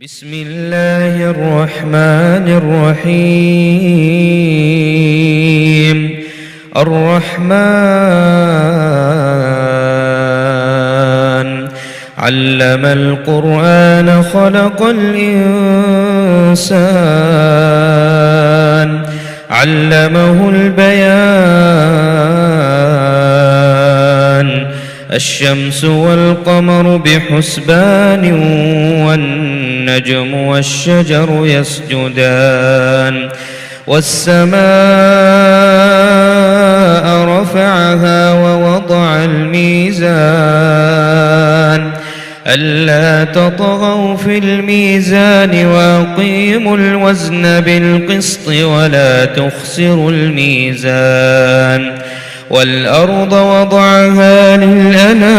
بسم الله الرحمن الرحيم. الرحمن علم القرآن خلق الإنسان علمه البيان. الشمس والقمر بحسبان والنجم والشجر يسجدان. والسماء رفعها ووضع الميزان ألا تطغوا في الميزان وأقيموا الوزن بالقسط ولا تخسروا الميزان. والأرض وضعها للأنام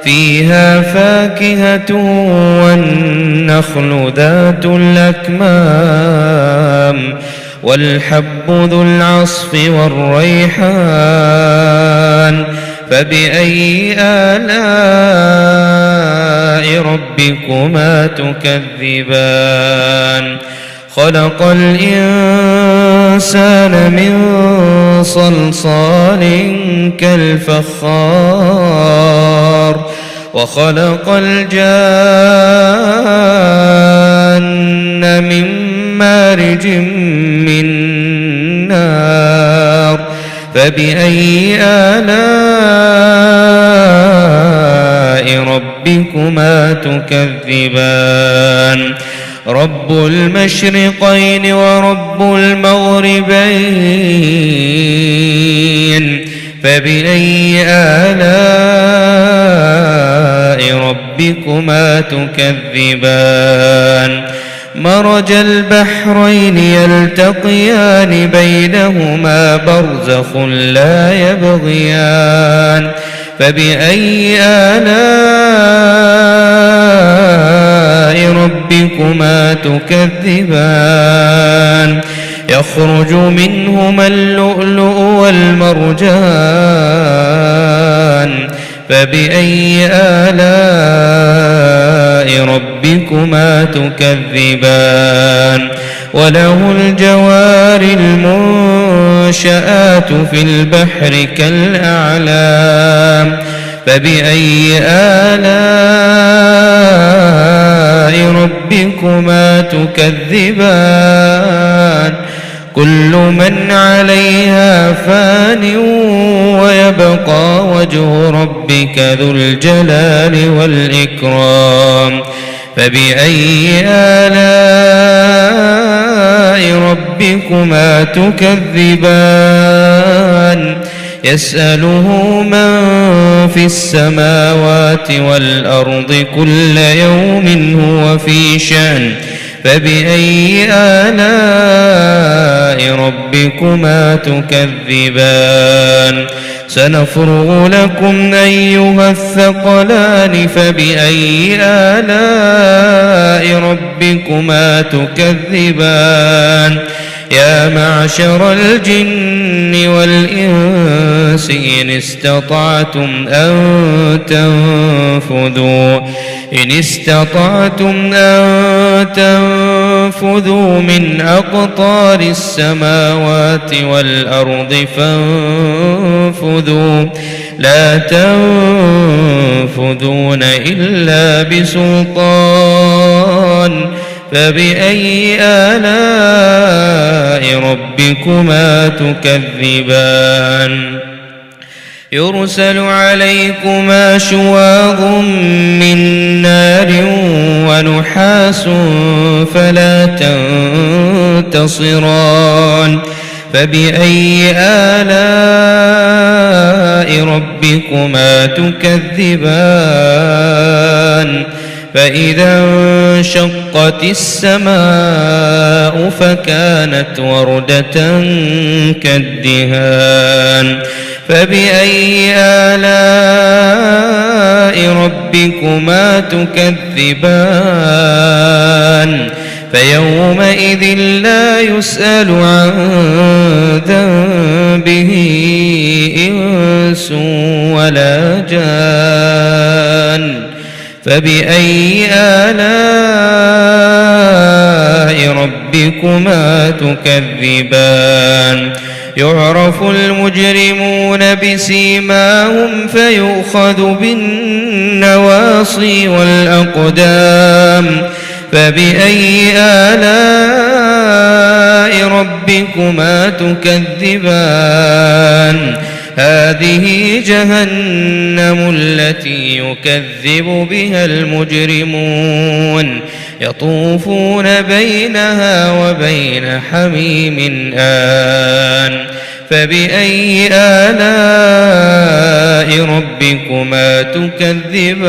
فيها فاكهة والنخل ذات الأكمام والحب ذو العصف والريحان. فبأي آلاء ربكما تكذبان؟ خلق الإنسان من صلصال كالفخار وخلق الجان من مارج من نار. فبأي آلاء ربكما تكذبان؟ رب المشرقين ورب المغربين. فبأي آلاء ربكما تكذبان؟ مرج البحرين يلتقيان بينهما برزخ لا يبغيان. فبأي آلاء ربكما تكذبان؟ يخرج منهما اللؤلؤ والمرجان. فبأي آلاء ربكما تكذبان؟ وله الجوار المنشآت في البحر كالأعلام. فبأي آلاء ربكما تكذبان؟ كل من عليها فان ويبقى وجه ربك ذو الجلال والإكرام. فبأي آلاء ربكما تكذبان؟ يسأله من في السماوات والأرض كل يوم هو في شأن. فبأي آلاء ربكما تكذبان؟ سنفرغ لكم أيها الثقلان. فبأي آلاء ربكما تكذبان؟ يا معشر الجن والإنس إن استطعتم أن تنفذوا من أقطار السماوات والأرض فانفذوا لا تنفذون إلا بسلطان. فبأي آلاء ربكما تكذبان؟ يرسل عليكما شواظ من نار ونحاس فلا تنتصران. فبأي آلاء ربكما تكذبان؟ فإذا انشقت السماء فكانت وردة كالدهان. فبأي آلاء ربكما تكذبان؟ فيومئذ لا يسأل عن ذنبه إنس ولا جان. فبأي آلاء ربكما تكذبان يعرف المجرمون بسيماهم فيؤخذ بالنواصي والأقدام فبأي آلاء ربكما تكذبان هذه جهنم التي يكذب بها المجرمون يطوفون بينها وبين حميم آن فبأي آلاء ربكما تكذبان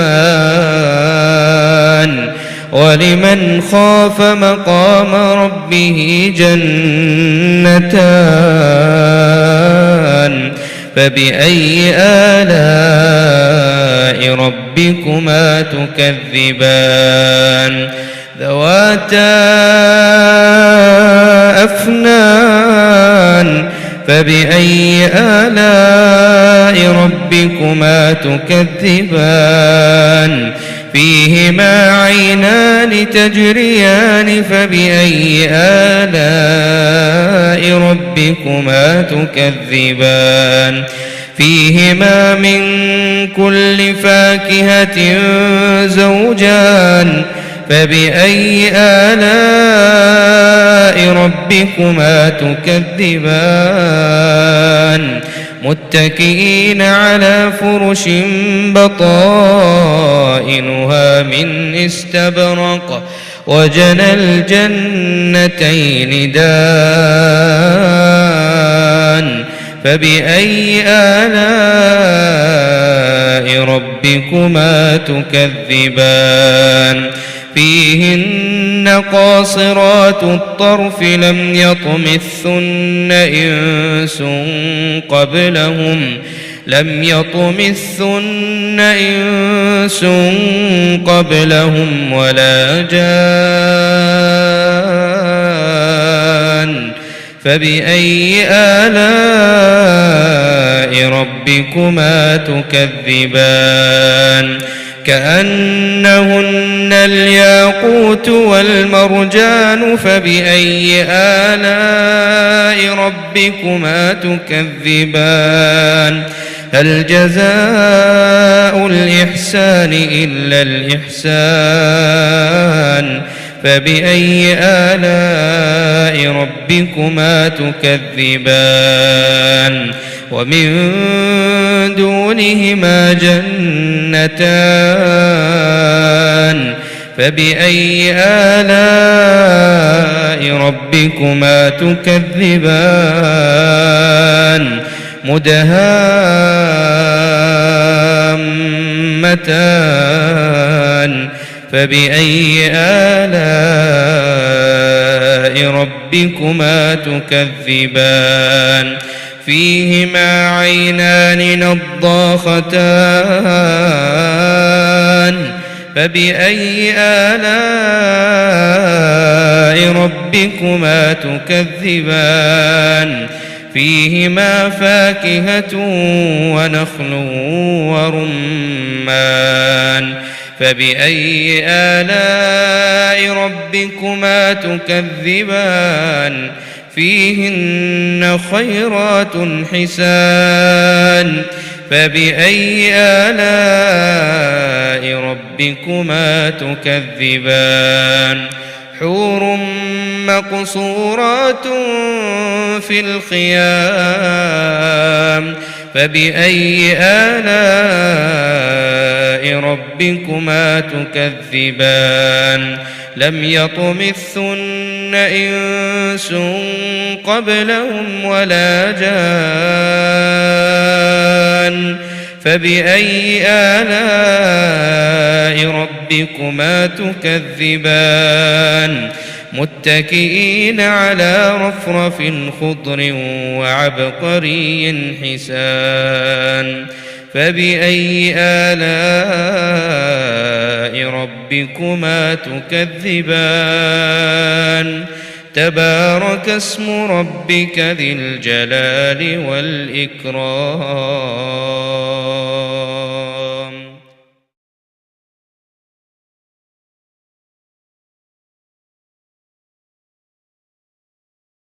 ولمن خاف مقام ربه جنتان فبأي آلاء ربكما تكذبان ذواتا أفنان فبأي آلاء ربكما تكذبان فيهما عينان تجريان فبأي آلاء ربكما تكذبان فيهما من كل فاكهة زوجان فبأي آلاء ربكما تكذبان متكئين على فرش بطائنها من استبرق وجنى الجنتين دان فبأي آلاء ربكما تكذبان فيهن قاصرات الطرف لم يطمثن إنس قبلهم ولا جان فبأي آلاء ربكما تكذبان كأنهن الياقوت والمرجان فبأي آلاء ربكما تكذبان هل جزاء الإحسان إلا الإحسان فبأي آلاء ربكما تكذبان ومن دونهما جنتان فبأي آلاء ربكما تكذبان مدهامتان فبأي آلاء ربكما تكذبان فيهما عينان نضاختان فبأي آلاء ربكما تكذبان فيهما فاكهة ونخل ورمان فبأي آلاء ربكما تكذبان فيهن خيرات حسان فبأي آلاء ربكما تكذبان حور مقصورات في الخيام فبأي آلاء ربكما تكذبان لم يطمثن إنس قبلهم ولا جان فبأي آلاء ربكما تكذبان متكئين على رفرف خضر وعبقري حسان فبأي آلاء ربكما تكذبان تبارك اسم ربك ذي الجلال والإكرام